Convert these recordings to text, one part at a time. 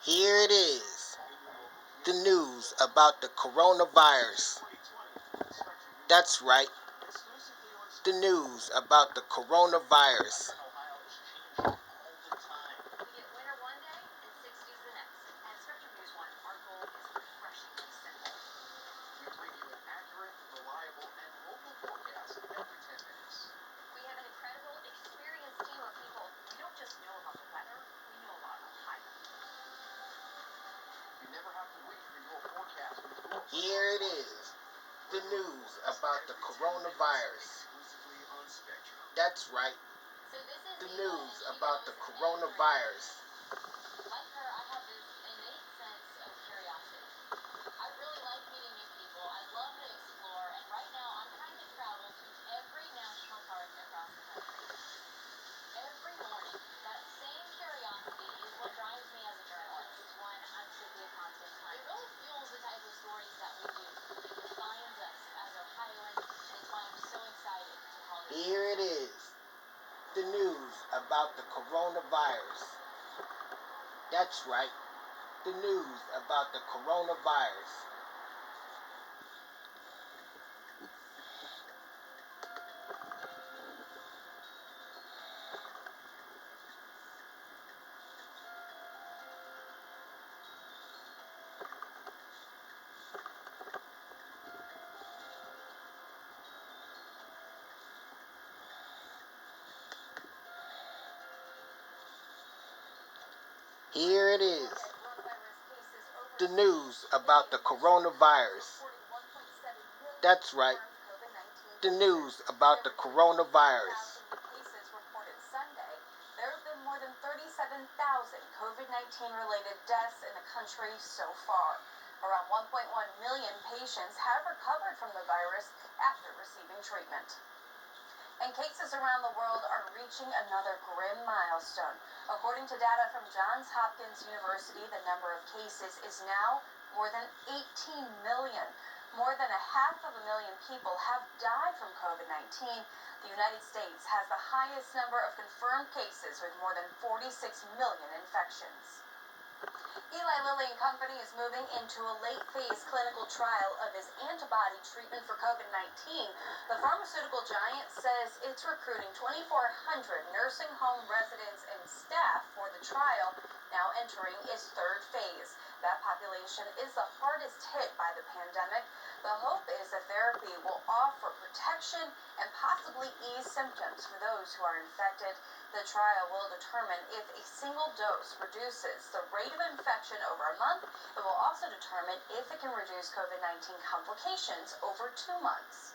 Here it is, the news about the coronavirus. That's right, the news about the coronavirus. Here it is, the news about the coronavirus. That's right, the news about the coronavirus. Here it is, the news about the coronavirus. That's right, the news about the coronavirus. Here it is, the news about the coronavirus. That's right, the news about the coronavirus. There have been more than 37,000 COVID-19 related deaths in the country so far. Around 1.1 million patients have recovered from the virus after receiving treatment. And cases around the world are reaching another grim milestone. According to data from Johns Hopkins University, the number of cases is now more than 18 million. More than 500,000 people have died from COVID-19. The United States has the highest number of confirmed cases with more than 46 million infections. Eli Lilly and Company is moving into a late-phase clinical trial of its antibody treatment for COVID-19. The pharmaceutical giant says it's recruiting 2,400 nursing home residents and staff for the trial, now entering its third phase. That population is the hardest hit by the pandemic. The hope is the therapy will offer protection and possibly ease symptoms for those who are infected. The trial will determine if a single dose reduces the rate of infection over a month. It will also determine if it can reduce COVID-19 complications over 2 months.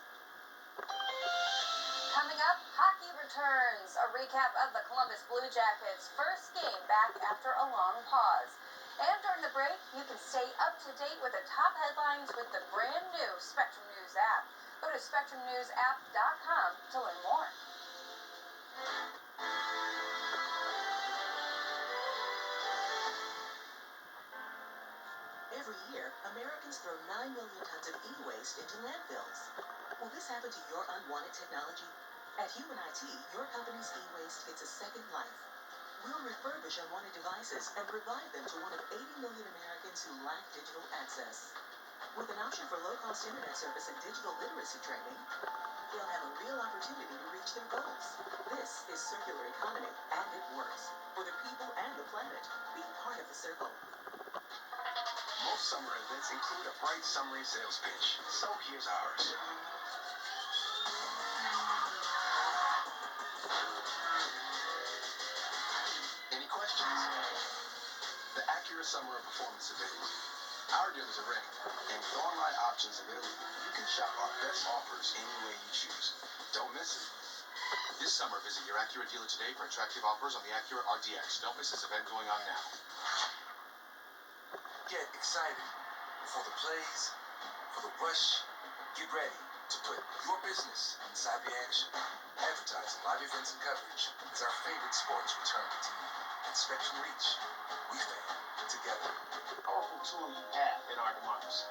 Coming up, hockey returns. A recap of the Columbus Blue Jackets' first game back after a long pause. And during the break, you can stay up to date with the top headlines with the brand new Spectrum News app. Go to SpectrumNewsApp.com to learn more. Every year, Americans throw 9 million tons of e-waste into landfills. Will this happen to your unwanted technology? At Human IT, your company's e-waste gets a second life. We'll refurbish unwanted devices and provide them to one of 80 million Americans who lack digital access. With an option for low-cost internet service and digital literacy training, they'll have a real opportunity to reach their goals. This is circular economy, and it works. For the people and the planet, be part of the circle. Most summer events include a bright summary sales pitch. So here's ours. Any questions? The Acura Summer of Performance Available. Our dealers are ready, and with online options available, you can shop our best offers any way you choose. Don't miss it. This summer, visit your Acura dealer today for attractive offers on the Acura RDX. Don't miss this event going on now. Get excited for the plays, for the rush. Get ready to put your business inside the action. Advertising, live events, and coverage as our favorite sports return to TV. At Spectrum Reach, we fan together. Powerful tool you have in our democracy.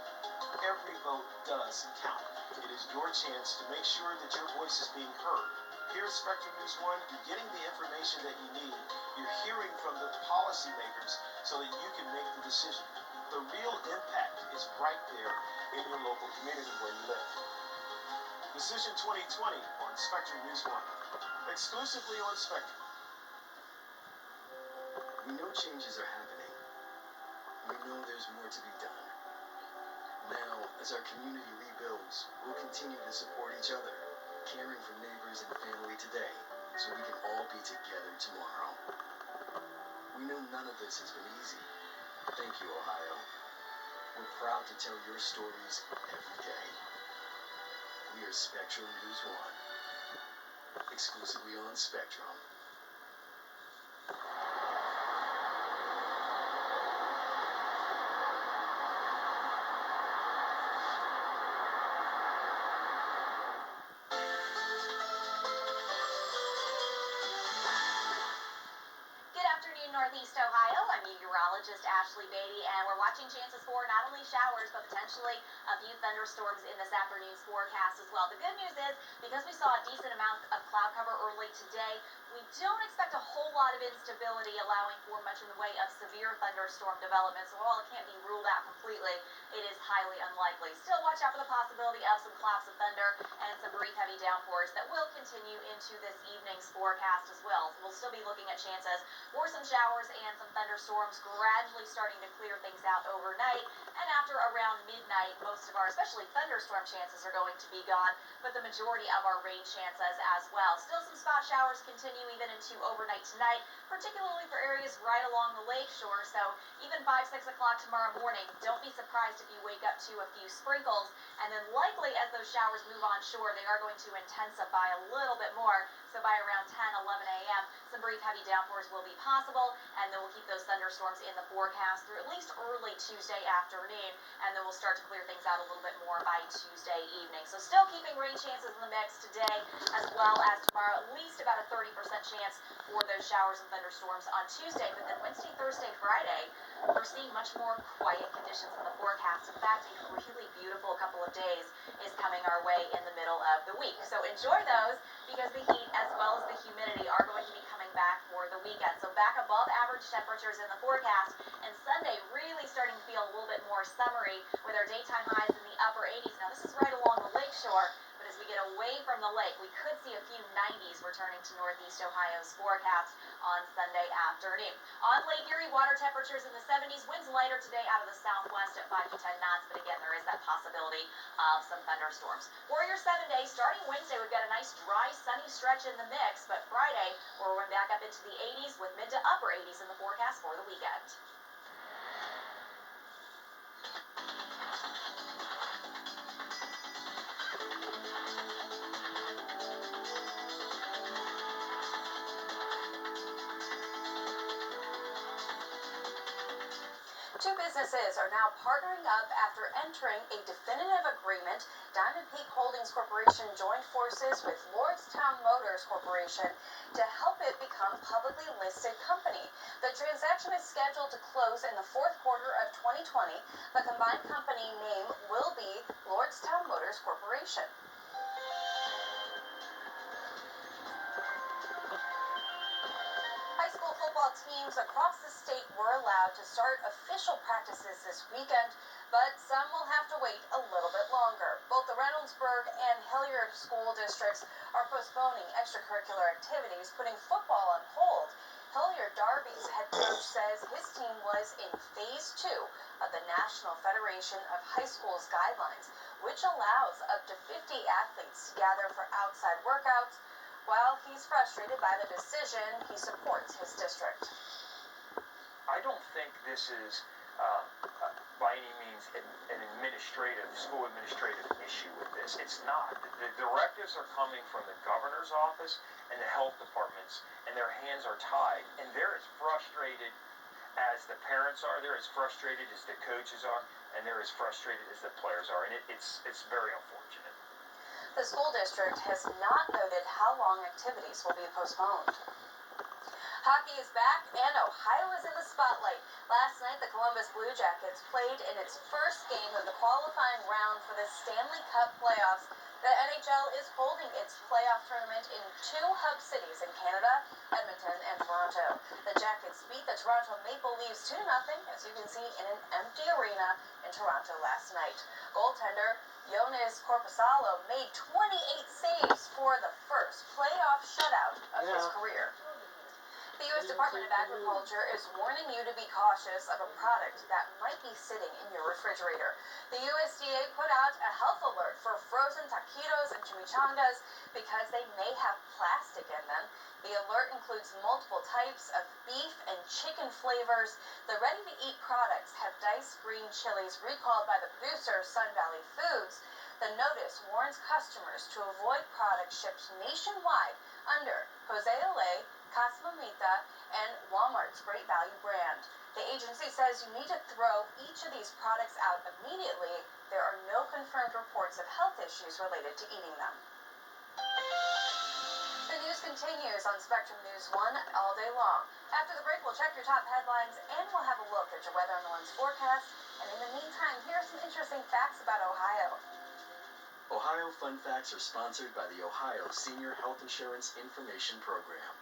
Every vote does count. It is your chance to make sure that your voice is being heard. Here at Spectrum News 1, you're getting the information that you need. You're hearing from the policymakers so so that you can make the decision. The real impact is right there in your local community where you live. Decision 2020 on Spectrum News 1. Exclusively on Spectrum. We know changes are happening. We know there's more to be done. Now, as our community rebuilds, we'll continue to support each other, caring for neighbors and family today, so we can all be together tomorrow. We know none of this has been easy. Thank you, Ohio. We're proud to tell your stories every day. We are Spectrum News 1, exclusively on Spectrum. Good afternoon, Northeast Ohio. I'm meteorologist Ashley Beatty, and we're watching chances for not only showers, but potentially a few thunderstorms in this afternoon's forecast as well. The good news is, because we saw a decent amount of cloud cover early today, we don't expect a whole lot of instability, allowing for much in the way of severe thunderstorm development. So while it can't be ruled out completely, it is highly unlikely. Still watch out for the possibility of some claps of thunder and some brief heavy downpours that will continue into this evening's forecast as well. We'll still be looking at chances for some showers and some thunderstorms, gradually starting to clear things out overnight. And after around midnight, most of our, especially thunderstorm chances, are going to be gone, but the majority of our rain chances as well. Still some spot showers continue even into overnight tonight, particularly for areas right along the lake shore. So even 5, 6 o'clock tomorrow morning, don't be surprised if you wake up to a few sprinkles. And then likely as those showers move on shore, they are going to intensify a little bit more. So by around 10, 11 a.m., some brief heavy downpours will be possible, and then we'll keep those thunderstorms in the forecast through at least early Tuesday afternoon, and then we'll start to clear things out a little bit more by Tuesday evening. So still keeping rain chances in the mix today, as well as tomorrow, at least about a 30% chance for those showers and thunderstorms on Tuesday. But then Wednesday, Thursday, Friday, we're seeing much more quiet conditions in the forecast. In fact, a really beautiful couple of days is coming our way in the middle of the week. So enjoy those, because the heat as well as the humidity are going to be coming back for the weekend. So back above average temperatures in the forecast, and Sunday really starting to feel a little bit more summery with our daytime highs in the upper 80s. Now this is right along the lake shore, but as we get away from the lake, we could see a few 90s returning to Northeast Ohio's forecast on Sunday afternoon. On Lake Erie, water temperatures in the 70s, winds lighter today out of the southwest at 5 to 10 knots, but again, there is that possibility of some thunderstorms. For your 7-day, starting Wednesday, we've got a nice dry, sunny stretch in the mix, but Friday, we're going back up into the 80s with mid to upper 80s in the forecast for the weekend. Two businesses are now partnering up after entering a definitive agreement. Diamond Peak Holdings Corporation joined forces with Lordstown Motors Corporation to help it become a publicly listed company. The transaction is scheduled to close in the fourth quarter of 2020. The combined company name will be Lordstown Motors Corporation. High school football teams across the state were allowed to start official practices this weekend, but some will have to wait a little bit longer. Both the Reynoldsburg and Hilliard school districts are postponing extracurricular activities, putting football on hold. Hilliard Darby's head coach says his team was in phase 2 of the National Federation of High Schools guidelines, which allows up to 50 athletes to gather for outside workouts. While he's frustrated by the decision, he supports his district. I don't think this is by any means an school administrative issue with this. It's not. The directives are coming from the governor's office and the health departments, and their hands are tied. And they're as frustrated as the parents are, they're as frustrated as the coaches are, and they're as frustrated as the players are. And it's very unfortunate. The school district has not noted how long activities will be postponed. Hockey is back, and Ohio is in the spotlight. Last night, the Columbus Blue Jackets played in its first game of the qualifying round for the Stanley Cup playoffs The NHL is holding its playoff tournament in two hub cities in Canada, Edmonton and Toronto. The Jackets beat the Toronto Maple Leafs 2-0, as you can see, in an empty arena in Toronto last night. Goaltender Joonas Korpisalo made 28 saves for the first playoff shutout of his career. The U.S. Department of Agriculture is warning you to be cautious of a product that might be sitting in your refrigerator. The USDA put out a health alert for frozen taquitos and chimichangas because they may have plastic in them. The alert includes multiple types of beef and chicken flavors. The ready-to-eat products have diced green chilies recalled by the producer, Sun Valley Foods. The notice warns customers to avoid products shipped nationwide under Jose Ole, Casa Mamita, and Walmart's Great Value brand. The agency says you need to throw each of these products out immediately. There are no confirmed reports of health issues related to eating them. The news continues on Spectrum News 1 all day long. After the break, we'll check your top headlines and we'll have a look at your Weather on the One's forecast. And in the meantime, here are some interesting facts about Ohio. Ohio Fun Facts are sponsored by the Ohio Senior Health Insurance Information Program.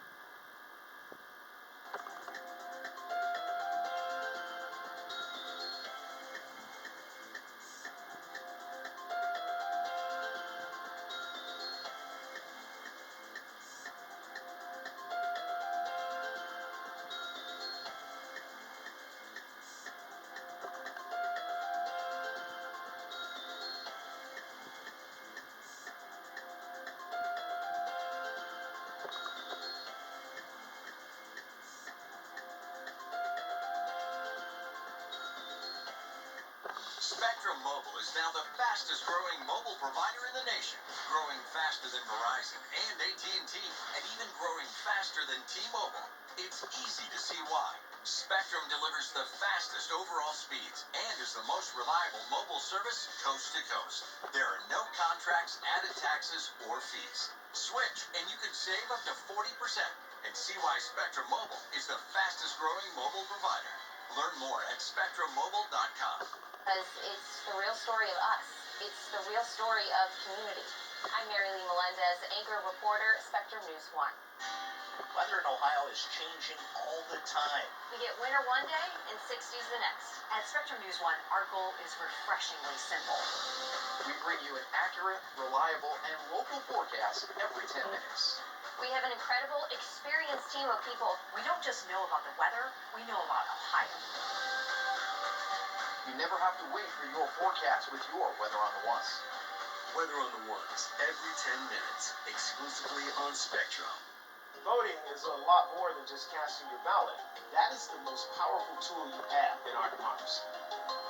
Spectrum Mobile is now the fastest growing mobile provider in the nation, growing faster than Verizon and AT&T, and even growing faster than T-Mobile. It's easy to see why. Spectrum delivers the fastest overall speeds and is the most reliable mobile service coast to coast. There are no contracts, added taxes, or fees. Switch and you can save up to 40% and see why Spectrum Mobile is the fastest growing mobile provider. Learn more at spectrummobile.com. Because it's the real story of us. It's the real story of community. I'm Mary Lee Melendez, anchor reporter, Spectrum News 1. Weather in Ohio is changing all the time. We get winter one day and 60s the next. At Spectrum News 1, our goal is refreshingly simple. We bring you an accurate, reliable, and local forecast every 10 minutes. We have an incredible, experienced team of people. We don't just know about the weather, we know about Ohio. You never have to wait for your forecast with your Weather on the Ones. Weather on the Ones, every 10 minutes, exclusively on Spectrum. Voting is a lot more than just casting your ballot. That is the most powerful tool you have in our democracy.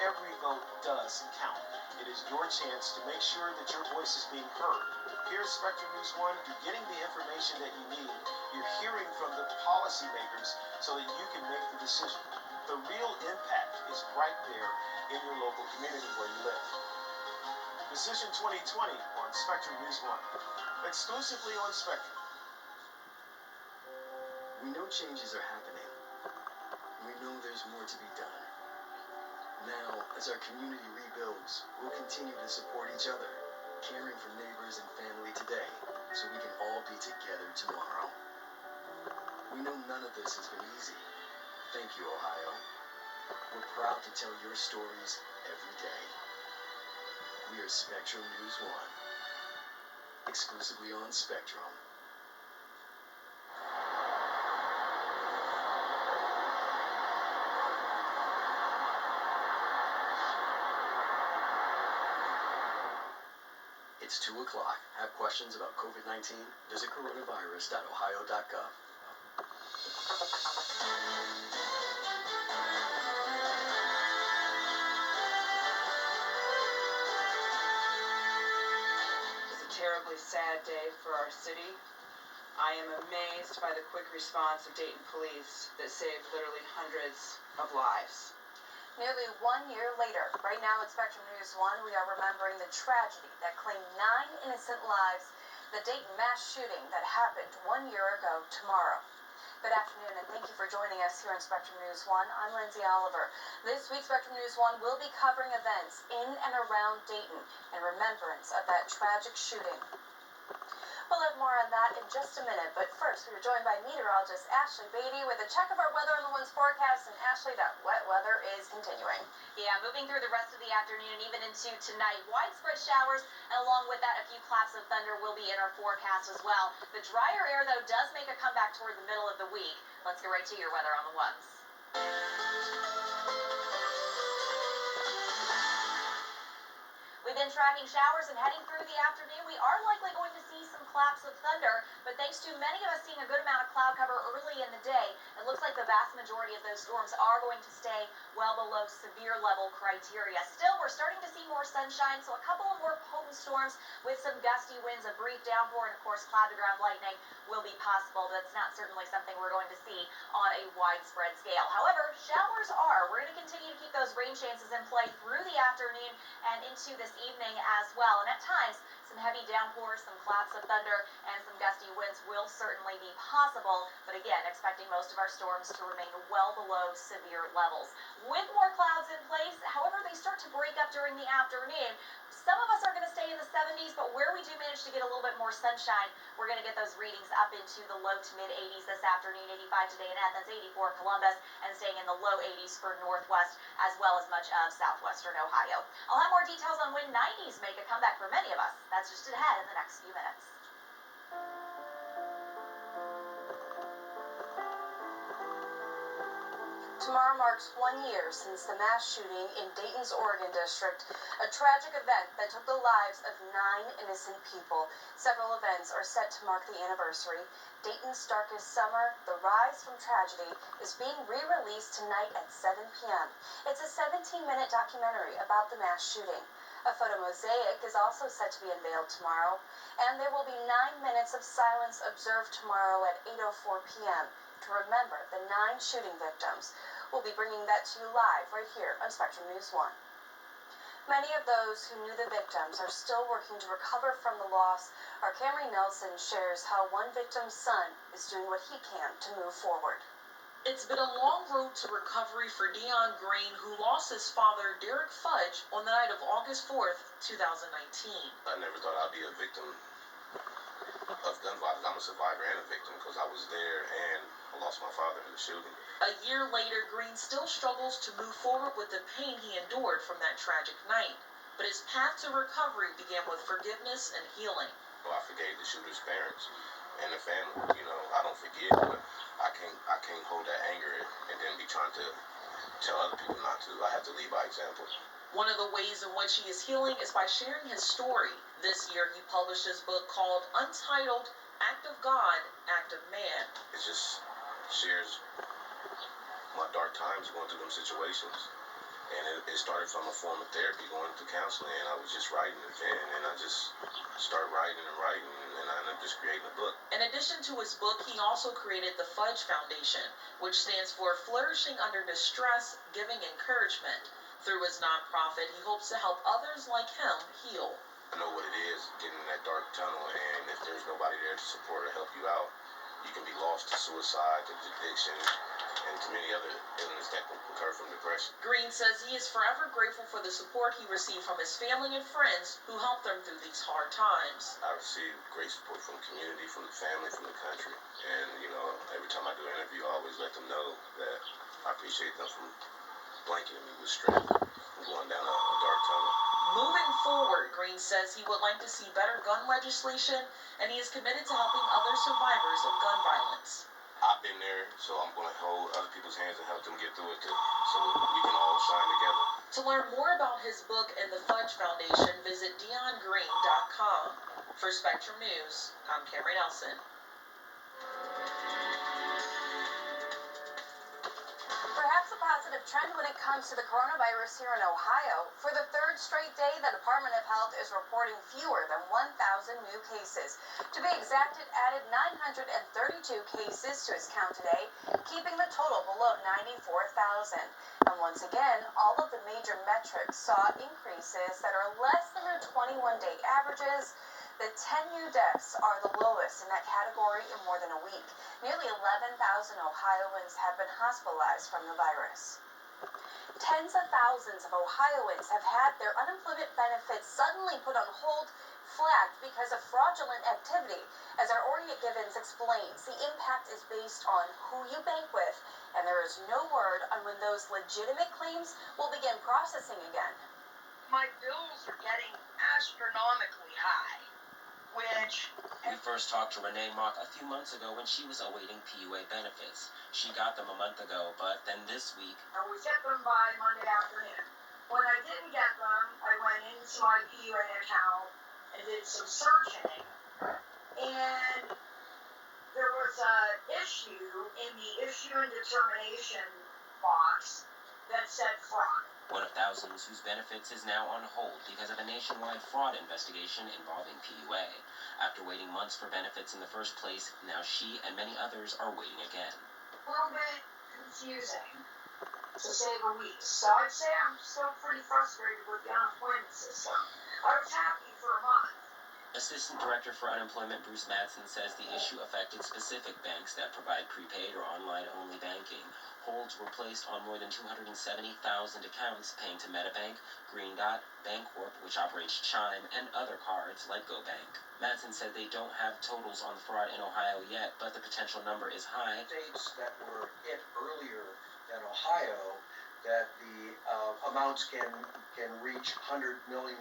Every vote does count. It is your chance to make sure that your voice is being heard. Here at Spectrum News 1, you're getting the information that you need. You're hearing from the policymakers so that you can make the decision. The real impact is right there in your local community where you live. Decision 2020 on Spectrum News 1, exclusively on Spectrum. We know changes are happening. We know there's more to be done. Now, as our community rebuilds, we'll continue to support each other, caring for neighbors and family today, so we can all be together tomorrow. We know none of this has been easy. Thank you, Ohio. We're proud to tell your stories every day. We are Spectrum News 1, exclusively on Spectrum. It's 2 o'clock. Have questions about COVID-19? Visit coronavirus.ohio.gov. It's a terribly sad day for our city. I am amazed by the quick response of Dayton police that saved literally hundreds of lives. Nearly 1 year later, right now at Spectrum News 1, we are remembering the tragedy that claimed 9 innocent lives, the Dayton mass shooting that happened 1 year ago tomorrow. Good afternoon, and thank you for joining us here on Spectrum News 1. I'm Lindsay Oliver. This week, Spectrum News 1 will be covering events in and around Dayton in remembrance of that tragic shooting. We'll have more on that in just a minute, but first, we are joined by meteorologist Ashley Beatty with a check of our weather on the One's forecast, and Ashley, that wet weather is continuing. Yeah, moving through the rest of the afternoon and even into tonight, widespread showers, and along with that, a few claps of thunder will be in our forecast as well. The drier air, though, does make a comeback toward the middle of the week. Let's get right to your weather on the Ones. We've been tracking showers, and heading through the afternoon, we are likely going to see some claps of thunder, but thanks to many of us seeing a good amount of cloud cover early in the day, it looks like the vast majority of those storms are going to stay well below severe level criteria. Still, we're starting to see more sunshine, so a couple of more potent storms with some gusty winds, a brief downpour, and of course cloud-to-ground lightning will be possible. That's not certainly something we're going to see on a widespread scale. However, showers are. We're going to continue to keep those rain chances in play through the afternoon and into this evening as well. And at times, some heavy downpours, some claps of thunder, and some gusty winds will certainly be possible. But again, expecting most of our storms to remain well below severe levels. With more clouds in place, however, they start to break up during the afternoon. Some of us are going to stay in the 70s, but where we do manage to get a little bit more sunshine, we're going to get those readings up into the low to mid 80s this afternoon. 85 today in Athens, 84 Columbus, and staying in the low 80s for Northwest as well as much of southwestern Ohio. I'll have more details on when 90s make a comeback for many of us. That's just ahead in the next few minutes. Tomorrow marks 1 year since the mass shooting in Dayton's Oregon District, a tragic event that took the lives of 9 innocent people. Several events are set to mark the anniversary. Dayton's Darkest Summer, The Rise from Tragedy, is being re-released tonight at 7 p.m. It's a 17-minute documentary about the mass shooting. A photo mosaic is also set to be unveiled tomorrow, and there will be 9 minutes of silence observed tomorrow at 8:04 p.m. to remember the 9 shooting victims. We'll be bringing that to you live right here on Spectrum News 1. Many of those who knew the victims are still working to recover from the loss. Our Camry Nelson shares how one victim's son is doing what he can to move forward. It's been a long road to recovery for Dion Green, who lost his father, Derek Fudge, on the night of August 4th, 2019. I never thought I'd be a victim of gun violence. I'm a survivor and a victim because I was there and I lost my father in the shooting. A year later, Green still struggles to move forward with the pain he endured from that tragic night. But his path to recovery began with forgiveness and healing. Well, I forgave the shooter's parents and the family. You know, I don't forgive, but I can't hold that anger and then be trying to tell other people not to. I have to lead by example. One of the ways in which he is healing is by sharing his story. This year, he published his book called Untitled, Act of God, Act of Man. It just shares my dark times going through them situations. And it started from a form of therapy, going through counseling, and I was just writing it then, and I just started writing, and I ended up just creating a book. In addition to his book, he also created the Fudge Foundation, which stands for Flourishing Under Distress, Giving Encouragement. Through his nonprofit, he hopes to help others like him heal. I know what it is, getting in that dark tunnel, and if there's nobody there to support or help you out, you can be lost to suicide, to addiction, and to many other illnesses that can occur from depression. Green says he is forever grateful for the support he received from his family and friends who helped him through these hard times. I received great support from the community, from the family, from the country, and every time I do an interview, I always let them know that I appreciate them from blanketing me with strength and going down a dark tunnel. Moving forward, Green says he would like to see better gun legislation, and he is committed to helping other survivors of gun violence. I've been there, so I'm going to hold other people's hands and help them get through it too, so we can all shine together. To learn more about his book and the Fudge Foundation, visit DionGreen.com. For Spectrum News, I'm Camry Nelson. Perhaps a positive trend when it comes to the coronavirus here in Ohio. For the 3rd straight day, the Department of Health is reporting fewer than 1,000 new cases. To be exact, it added 932 cases to its count today, keeping the total below 94,000. And once again, all of the major metrics saw increases that are less than their 21-day averages. The 10 new deaths are the lowest in that category in more than a week. Nearly 11,000 Ohioans have been hospitalized from the virus. Tens of thousands of Ohioans have had their unemployment benefits suddenly put on hold, flagged because of fraudulent activity. As our Oriet Givens explains, the impact is based on who you bank with, and there is no word on when those legitimate claims will begin processing again. My bills are getting astronomically high, which... We first talked to Renee Mock a few months ago when she was awaiting PUA benefits. She got them a month ago, but then this week... I would get them by Monday afternoon. When I didn't get them, I went into my PUA account and did some searching, and there was an issue in the issue and determination box that said fraud. One of thousands whose benefits is now on hold because of a nationwide fraud investigation involving PUA. After waiting months for benefits in the first place, now she and many others are waiting again. A little bit confusing, to say the least. So I'd say I'm still pretty frustrated with the unemployment system. I was happy for a month. Assistant Director for Unemployment Bruce Madsen says the issue affected specific banks that provide prepaid or online-only banking. Holds were placed on more than 270,000 accounts paying to MetaBank, Green Dot, Bancorp, which operates Chime, and other cards like GoBank. Madsen said they don't have totals on the fraud in Ohio yet, but the potential number is high. States that were hit earlier than Ohio, that the amounts can reach $100 million.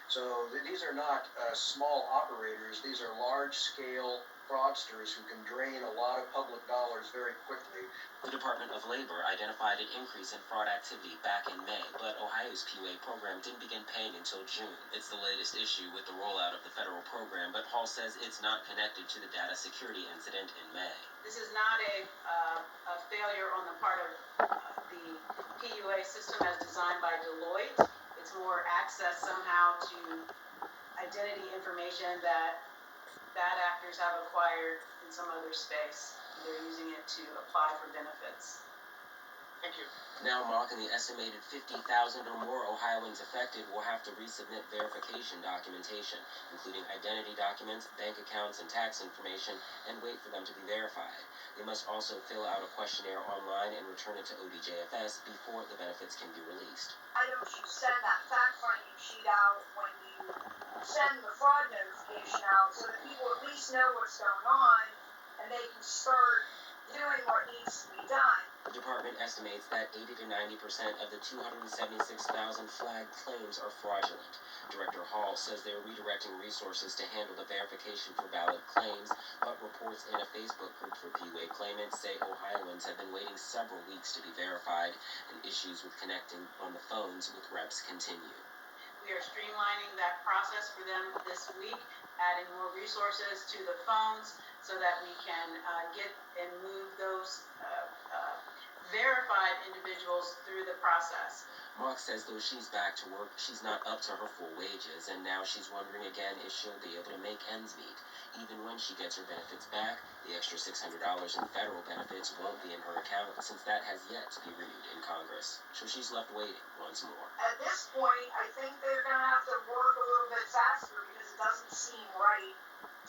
So these are not small operators. These are large-scale fraudsters who can drain a lot of public dollars very quickly. The Department of Labor identified an increase in fraud activity back in May, but Ohio's PUA program didn't begin paying until June. It's the latest issue with the rollout of the federal program, but Hall says it's not connected to the data security incident in May. This is not a failure on the part of the PUA system as designed by Deloitte. It's more access somehow to identity information that bad actors have acquired in some other space. They're using it to apply for benefits. Thank you. Now mocking the estimated 50,000 or more Ohioans affected will have to resubmit verification documentation, including identity documents, bank accounts, and tax information, and wait for them to be verified. They must also fill out a questionnaire online and return it to ODJFS before the benefits can be released. Why don't you send that fact-finding sheet out when you send the fraud notification out so that people at least know what's going on and they can start doing what needs to be done? The department estimates that 80 to 90% of the 276,000 flagged claims are fraudulent. Director Hall says they're redirecting resources to handle the verification for valid claims, but reports in a Facebook group for PUA claimants say Ohioans have been waiting several weeks to be verified, and issues with connecting on the phones with reps continue. We are streamlining that process for them this week, adding more resources to the phones so that we can get and move those verified individuals through the process. Mock says though she's back to work, she's not up to her full wages, and now she's wondering again if she'll be able to make ends meet. Even when she gets her benefits back, the extra $600 in federal benefits won't be in her account since that has yet to be renewed in Congress. So she's left waiting once more. At this point, I think they're going to have to work a little bit faster because it doesn't seem right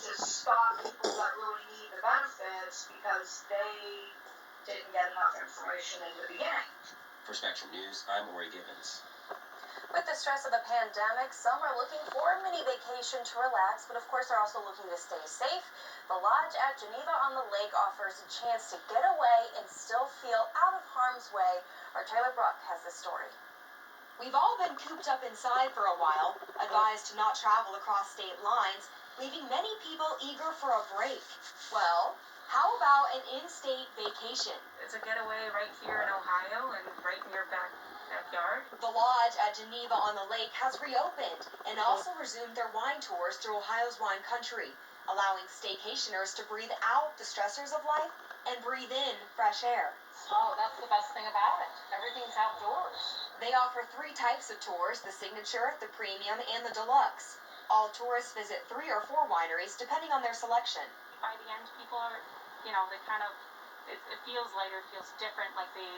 to stop people that really need the benefits because they didn't get enough information in the beginning. For Spectrum News, I'm Ori Givens. With the stress of the pandemic, some are looking for a mini vacation to relax, but of course are also looking to stay safe. The Lodge at Geneva on the Lake offers a chance to get away and still feel out of harm's way. Our Taylor Bruck has this story. We've all been cooped up inside for a while, advised to not travel across state lines, leaving many people eager for a break. Well, how about an in-state vacation? It's a getaway right here in Ohio and right in your backyard. The Lodge at Geneva on the Lake has reopened and also resumed their wine tours through Ohio's wine country, allowing staycationers to breathe out the stressors of life and breathe in fresh air. Oh, that's the best thing about it. Everything's outdoors. They offer 3 types of tours: the signature, the premium, and the deluxe. All tourists visit 3 or 4 wineries depending on their selection. By the end, people are, they kind of, it feels lighter, it feels different, like they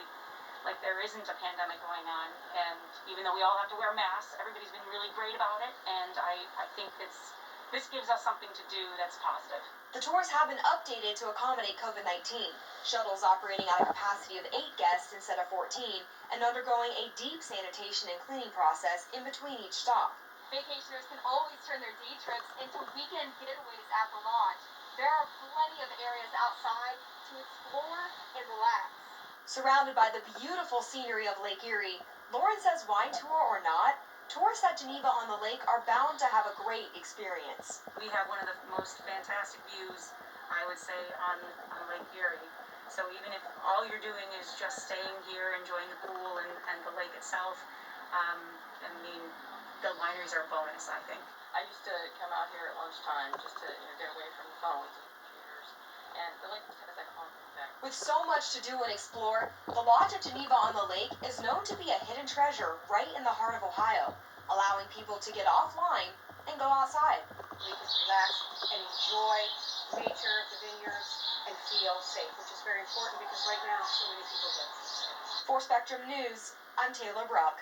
like there isn't a pandemic going on. And even though we all have to wear masks, everybody's been really great about it, and I think this gives us something to do that's positive. The tours have been updated to accommodate COVID-19. Shuttles operating at a capacity of 8 guests instead of 14, and undergoing a deep sanitation and cleaning process in between each stop. Vacationers can always turn their day trips into weekend getaways at the lodge. There are plenty of areas outside to explore and relax. Surrounded by the beautiful scenery of Lake Erie, Lauren says wine tour or not, tourists at Geneva on the lake are bound to have a great experience. We have one of the most fantastic views, I would say, on Lake Erie. So even if all you're doing is just staying here, enjoying the pool and the lake itself, I mean, the wineries are a bonus, I think. I used to come out here at lunchtime just to get away from the phones and computers, and the lake just has that calming effect. With so much to do and explore, the Lodge at Geneva on the Lake is known to be a hidden treasure right in the heart of Ohio, allowing people to get offline and go outside. We can relax and enjoy nature, the vineyards, and feel safe, which is very important because right now so many people don't feel safe. For Spectrum News, I'm Taylor Bruck.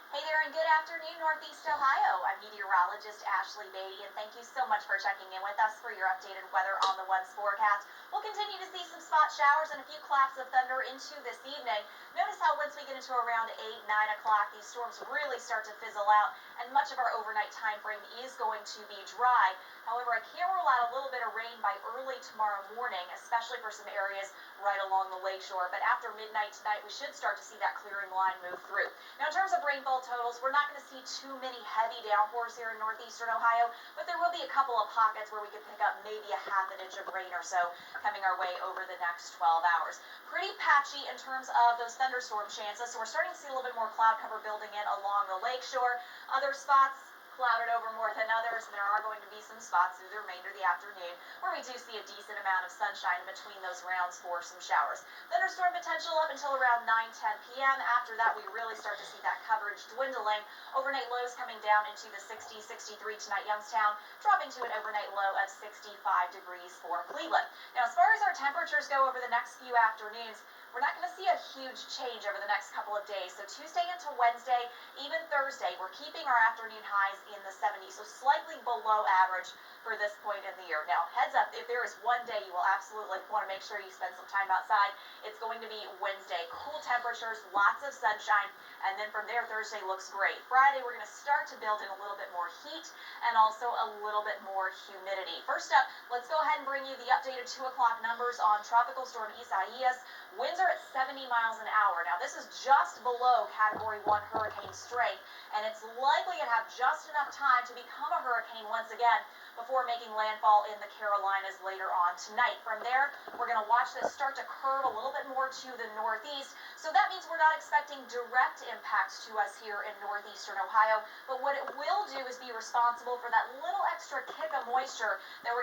Hey there, and good afternoon, Northeast Ohio. I'm meteorologist Ashley Beatty, and thank you so much for checking in with us for your updated weather on the One's forecast. We'll continue to see some spot showers and a few claps of thunder into this evening. Notice how once we get into around 8, 9 o'clock, these storms really start to fizzle out, and much of our overnight time frame is going to be dry. However, I can rule out a little bit of rain by early tomorrow morning, especially for some areas right along the lakeshore. But after midnight tonight, we should start to see that clearing line move through. Now, in terms of rainfall totals, we're not going to see too many heavy downpours here in northeastern Ohio, but there will be a couple of pockets where we could pick up maybe a half an inch of rain or so coming our way over the next 12 hours. Pretty patchy in terms of those thunderstorm chances, so we're starting to see a little bit more cloud cover building in along the lakeshore. Other spots clouded over more than others, and there are going to be some spots through the remainder of the afternoon where we do see a decent amount of sunshine in between those rounds for some showers. Thunderstorm potential up until around 9-10 p.m. After that, we really start to see that coverage dwindling. Overnight lows coming down into the 60s, 63 tonight. Youngstown dropping to an overnight low of 65 degrees for Cleveland. Now, as far as our temperatures go over the next few afternoons, we're not going to see a huge change over the next couple of days. So Tuesday into Wednesday, even Thursday, we're keeping our afternoon highs in the 70s, so slightly below average for this point in the year. Now, heads up, if there is one day you will absolutely want to make sure you spend some time outside, it's going to be Wednesday. Cool temperatures, lots of sunshine, and then from there, Thursday looks great. Friday, we're going to start to build in a little bit more heat and also a little bit more humidity. First up, let's go ahead and bring you the updated 2 o'clock numbers on Tropical Storm Isaias. Winds are at 70 miles an hour. Now, this is just below Category 1 hurricane strength, and it's likely to have just enough time to become a hurricane once again before making landfall in the Carolinas later on tonight. From there, we're going to watch this start to curve a little bit more to the northeast, so that means we're not expecting direct impacts to us here in northeastern Ohio, but what it will do is be responsible for that little extra kick of moisture that we're